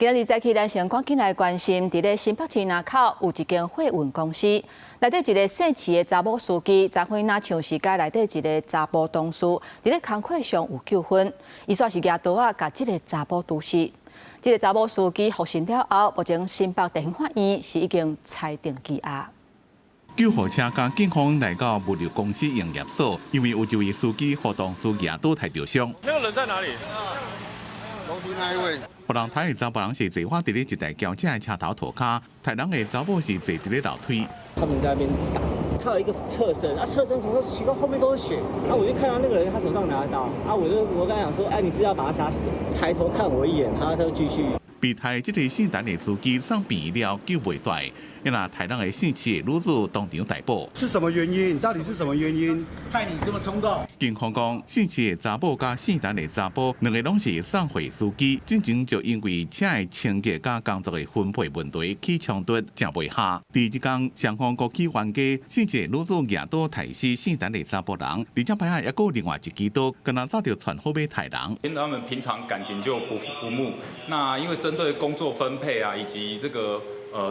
今日早起，咱先赶紧来关心，伫咧新北市南口有一间货运公司，内底一个姓齐的查某司机，昨昏若像是甲内底一个查甫同事，伫咧工课上有纠纷，伊煞是举刀啊，甲这个查甫毒死。这个查某司机复审了后，目前新北地方法院是已经裁定羁押。救护车甲警方来到物流公司营业所，因为有一位司机和同事举刀抬着伤。那个人在哪里？楼梯那一位。别人抬的查甫人是坐伫咧一台轿车的车头涂骹，抬人的查某是坐伫咧楼梯。他们在那边打，他有一个侧身，侧身从说奇怪后面都是血，我就看到那个人他手上拿刀，我跟他讲说，你是要把他杀死？抬头看我一眼，他就继续。被抬这个姓陈的司机送病了，救袂大，因那抬人的姓齐的女子当场逮捕。是什么原因？到底是什么原因？害你这么冲动？警方讲，姓齐的查某甲姓陈的查甫，两个拢是送货司机，之前就因为车的清洁甲工作的分配问题起冲突，正袂下。第一天，双方各起冤家，姓齐的女子举刀抬死姓陈的查甫人，而且排下还有另外一支刀，跟他早就传好要抬人。因为他们平常感情就不睦，那因为针对工作分配啊，以及这个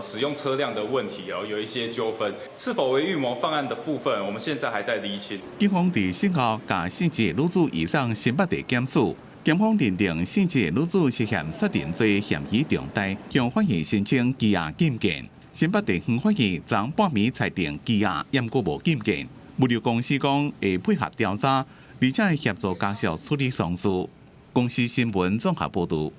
使用车辆的问题有一些纠纷，是否为预谋犯案的部分，我们现在还在厘清。警方伫审后，甲姓齐的女子移送新北地检署。检方认定姓齐的女子涉嫌杀人罪嫌疑重大，向法院申请羁押禁见。新北地方法院昨半暝裁定羁押，验过无禁见。物流公司讲会配合调查，而且会协助家属处理丧事。公司新闻综合报道。